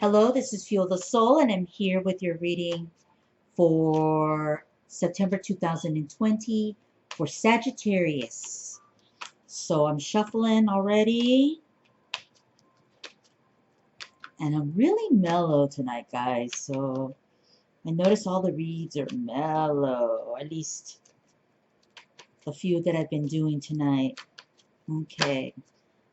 Hello, this is Fuel the Soul, and I'm here with your reading for September 2020 for Sagittarius. So I'm shuffling already, and I'm really mellow tonight, guys. So I notice all the reads are mellow, at least the few that I've been doing tonight. Okay,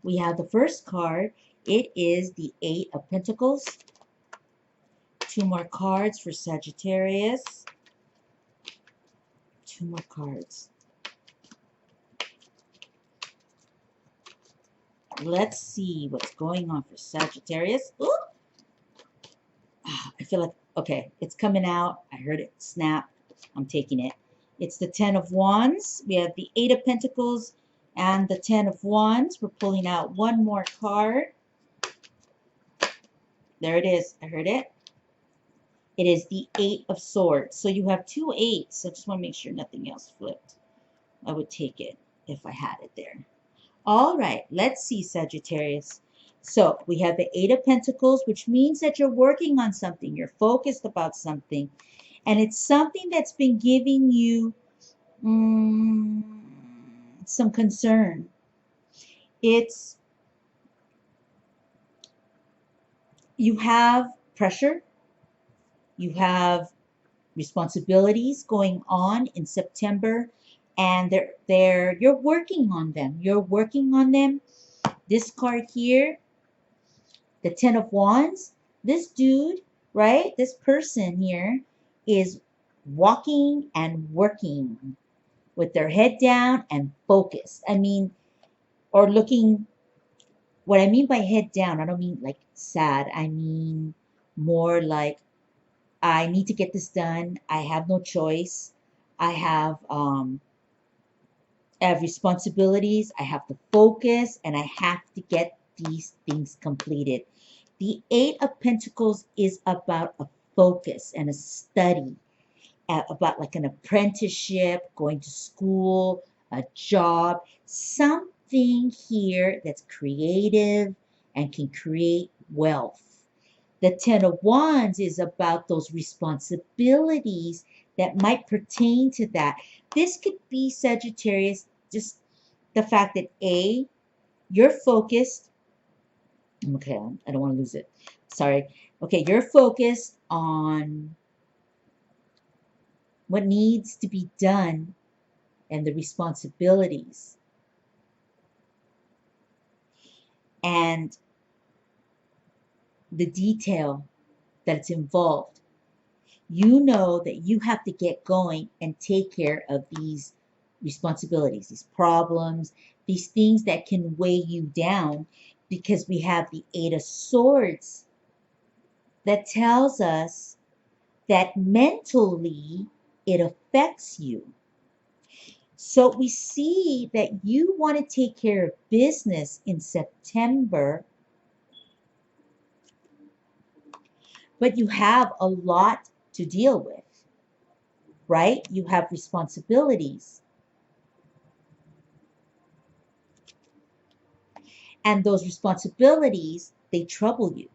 we have the first card. It is the Eight of Pentacles. Two more cards for Sagittarius. Two more cards. Let's see what's going on for Sagittarius. Ooh. I feel like, okay, it's coming out. I heard it snap. I'm taking it. It's the Ten of Wands. We have the Eight of Pentacles and the Ten of Wands. We're pulling out one more card. There it is. I heard it. It is the Eight of Swords. So you have two eights. I just want to make sure nothing else flipped. I would take it if I had it there. All right, let's see, Sagittarius. So we have the Eight of Pentacles, which means that you're working on something. You're focused about something. And it's something that's been giving you some concern. It's, you have pressure. You have responsibilities going on in September. And you're working on them. You're working on them. This card here, the Ten of Wands, this dude, right? This person here is walking and working with their head down and focused. I mean, or looking, what I mean by head down, I don't mean like sad. I mean more like, I need to get this done. I have no choice. I have responsibilities. I have to focus and I have to get these things completed. The Eight of Pentacles is about a focus and a study, about like an apprenticeship, going to school, a job, something here that's creative and can create wealth. The Ten of Wands is about those responsibilities that might pertain to that. This could be, Sagittarius, just the fact that A, you're focused. Okay, I don't want to lose it. Sorry. Okay, you're focused on what needs to be done and the responsibilities. And the detail that's involved. You know that you have to get going and take care of these responsibilities, these problems, these things that can weigh you down, because we have the Eight of Swords that tells us that mentally it affects you. So we see that you want to take care of business in September, but you have a lot to deal with, right? You have responsibilities. And those responsibilities, they trouble you.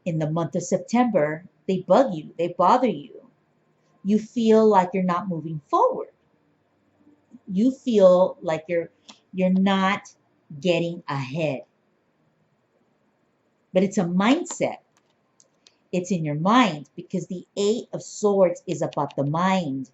In the month of September, they bug you, they bother you. You feel like you're not moving forward. You feel like you're not getting ahead. But it's a mindset. It's in your mind, because the Eight of Swords is about the mind.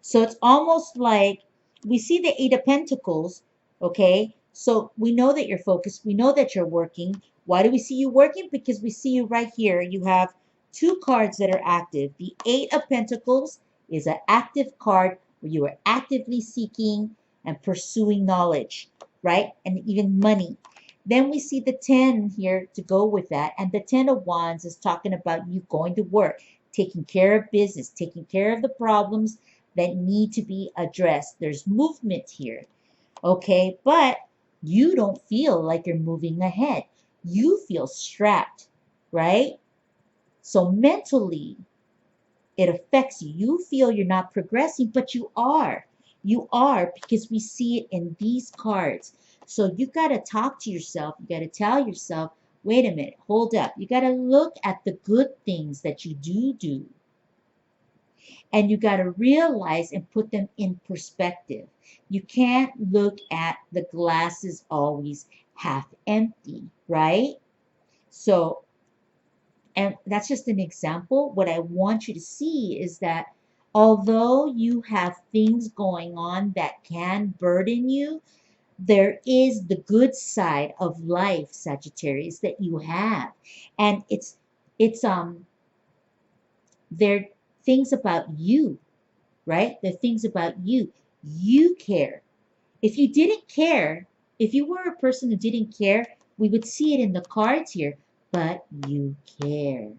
So it's almost like we see the Eight of Pentacles, okay? So we know that you're focused. We know that you're working. Why do we see you working? Because we see you right here. You have two cards that are active. The Eight of Pentacles is an active card where you are actively seeking and pursuing knowledge, right? And even money. Then we see the 10 here to go with that. And the Ten of Wands is talking about you going to work, taking care of business, taking care of the problems that need to be addressed. There's movement here, okay? But you don't feel like you're moving ahead. You feel strapped, right? So mentally, it affects you. You feel you're not progressing, but you are. You are, because we see it in these cards. So you got to talk to yourself. You got to tell yourself, wait a minute, hold up. You got to look at the good things that you do. And you got to realize and put them in perspective. You can't look at the glasses always half empty, right? So, and that's just an example. What I want you to see is that although you have things going on that can burden you, there is the good side of life, Sagittarius, that you have. And it's there things about you, right? The things about you. You care. If you didn't care, if you were a person who didn't care, we would see it in the cards here, but you care.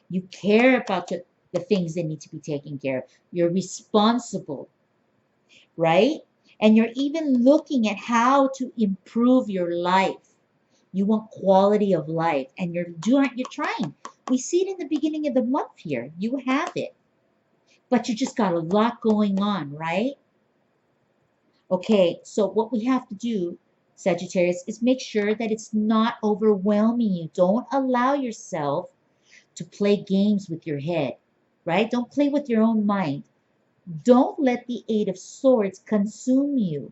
You care about the things that need to be taken care of. You're responsible, right? And you're even looking at how to improve your life. You want quality of life, and you're trying. We see it in the beginning of the month here. You have it, but you just got a lot going on, right? Okay, so what we have to do, Sagittarius, is make sure that it's not overwhelming you. Don't allow yourself to play games with your head, right? Don't play with your own mind. Don't let the Eight of Swords consume you.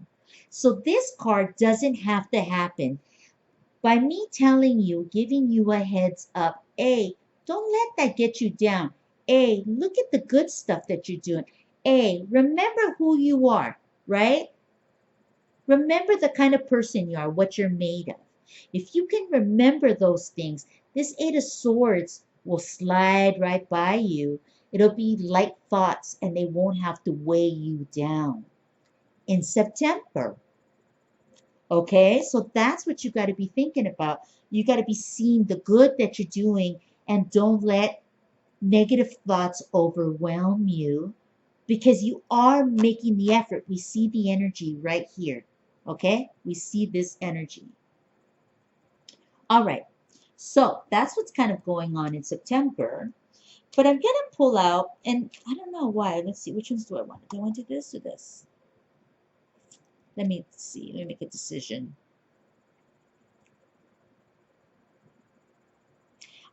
So this card doesn't have to happen. By me telling you, giving you a heads up, A, don't let that get you down. A, look at the good stuff that you're doing. A, remember who you are, right? Remember the kind of person you are, what you're made of. If you can remember those things, this Eight of Swords will slide right by you. It'll be light thoughts and they won't have to weigh you down. In September, okay? So that's what you got to be thinking about. You got to be seeing the good that you're doing and don't let negative thoughts overwhelm you because you are making the effort. We see the energy right here, okay? We see this energy. All right, so that's what's kind of going on in September. But I'm going to pull out, and I don't know why. Let's see, which ones do I want? Do I want to do this or this? Let me see. Let me make a decision.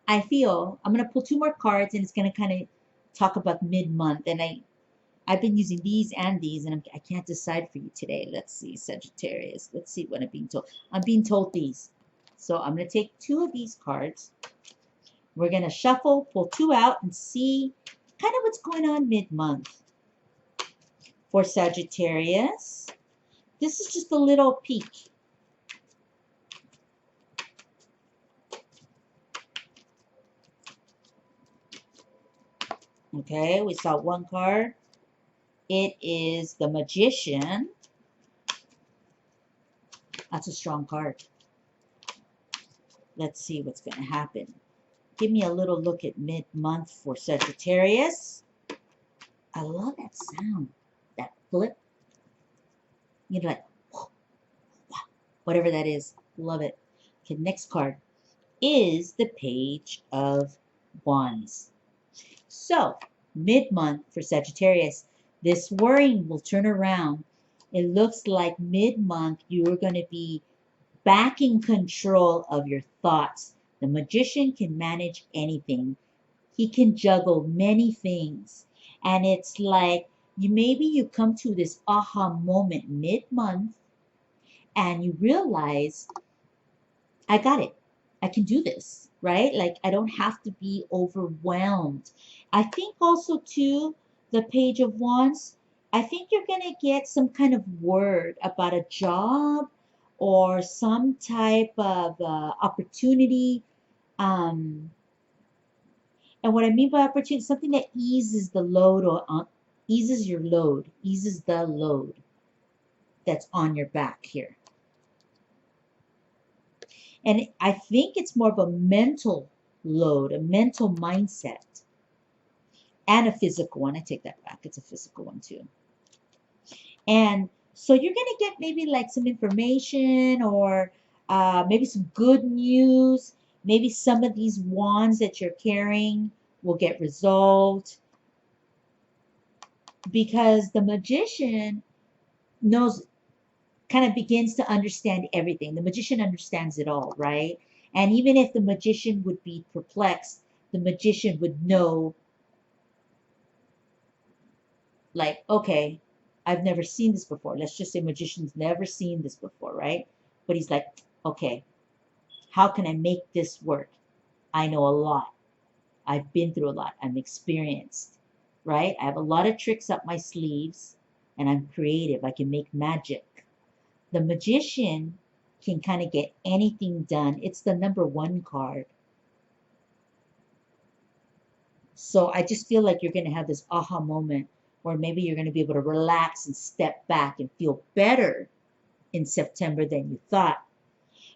I feel I'm going to pull two more cards, and it's going to kind of talk about mid-month. And I've been using these and these, and I can't decide for you today. Let's see, Sagittarius. Let's see what I'm being told. I'm being told these. So I'm going to take two of these cards. We're going to shuffle, pull two out, and see kind of what's going on mid-month. For Sagittarius, this is just a little peek. Okay, we saw one card. It is the Magician. That's a strong card. Let's see what's going to happen. Give me a little look at mid-month for Sagittarius. I love that sound, that flip. You know, like, whatever that is. Love it. Okay, next card is the Page of Wands. So, mid-month for Sagittarius, this worrying will turn around. It looks like mid-month you're going to be back in control of your thoughts. The Magician can manage anything. He can juggle many things. And it's like maybe you come to this aha moment mid-month and you realize, I got it. I can do this, right? Like I don't have to be overwhelmed. I think also too, the Page of Wands, I think you're going to get some kind of word about a job or some type of opportunity. And what I mean by opportunity, something that eases the load or eases your load, eases the load that's on your back here. And I think it's more of a mental load, a mental mindset, and a physical one. I take that back. It's a physical one too. And so you're going to get maybe like some information or maybe some good news. Maybe some of these wands that you're carrying will get resolved. Because the Magician knows, kind of begins to understand everything. The Magician understands it all, right? And even if the magician would be perplexed, the magician would know, like, okay, I've never seen this before. Let's just say magician's never seen this before, right? But he's like, okay, how can I make this work? I know a lot. I've been through a lot. I'm experienced, right? I have a lot of tricks up my sleeves and I'm creative. I can make magic. The magician can kind of get anything done. It's the number one card. So I just feel like you're going to have this aha moment where maybe you're going to be able to relax and step back and feel better in September than you thought.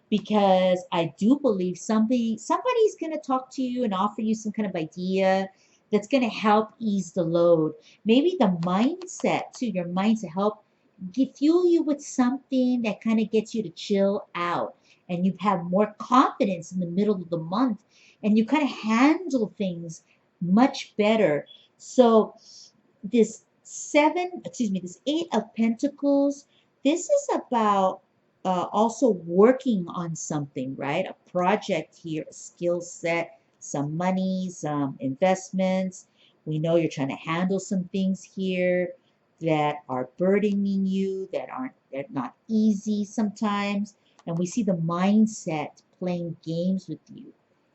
Because I do believe somebody's going to talk to you and offer you some kind of idea that's going to help ease the load. Maybe the mindset too, your mindset help fuel you with something that kind of gets you to chill out, and you have more confidence in the middle of the month, and you kind of handle things much better. So this this Eight of Pentacles, this is about also working on something, right? A project here, a skill set, some money, some investments. We know you're trying to handle some things here that are burdening you, they're not easy sometimes. And we see the mindset playing games with you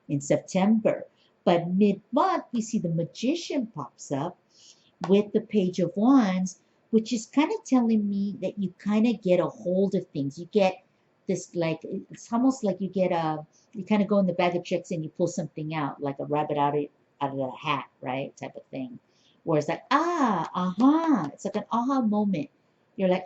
in September. But mid-month, we see the Magician pops up with the Page of Wands, which is kind of telling me that you kind of get a hold of things. You get this, like, it's almost like you kind of go in the bag of tricks and you pull something out, like a rabbit out of the hat, right? Type of thing. Where it's like, it's like an aha moment. You're like,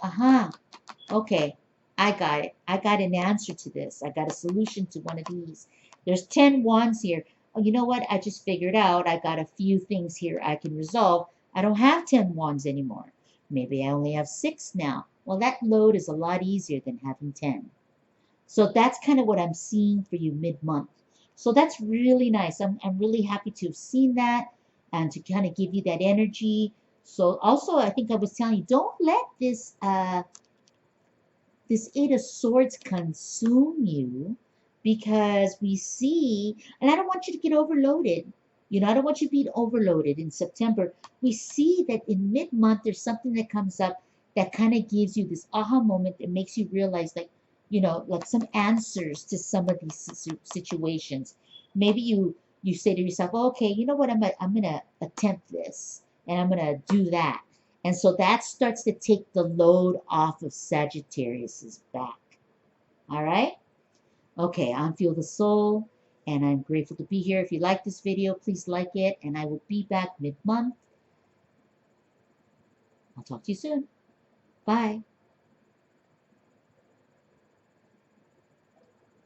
okay, I got it. I got an answer to this. I got a solution to one of these. There's 10 wands here. Oh, you know what? I just figured out I got a few things here I can resolve. I don't have 10 wands anymore. Maybe I only have 6 now. Well, that load is a lot easier than having 10. So that's kind of what I'm seeing for you mid-month. So that's really nice. I'm really happy to have seen that and to kind of give you that energy. So also, I think I was telling you, don't let this Eight of Swords consume you, because we see, and I don't want you to get overloaded. I don't want you to be overloaded in September. We see that in mid-month, there's something that comes up that kind of gives you this aha moment that makes you realize, like, like some answers to some of these situations. Maybe you say to yourself, oh, okay, you know what, I'm gonna attempt this and I'm gonna do that. And so that starts to take the load off of Sagittarius's back. All right? Okay, I'm Feel the Soul, and I'm grateful to be here. If you like this video, please like it, and I will be back mid-month. I'll talk to you soon. Bye.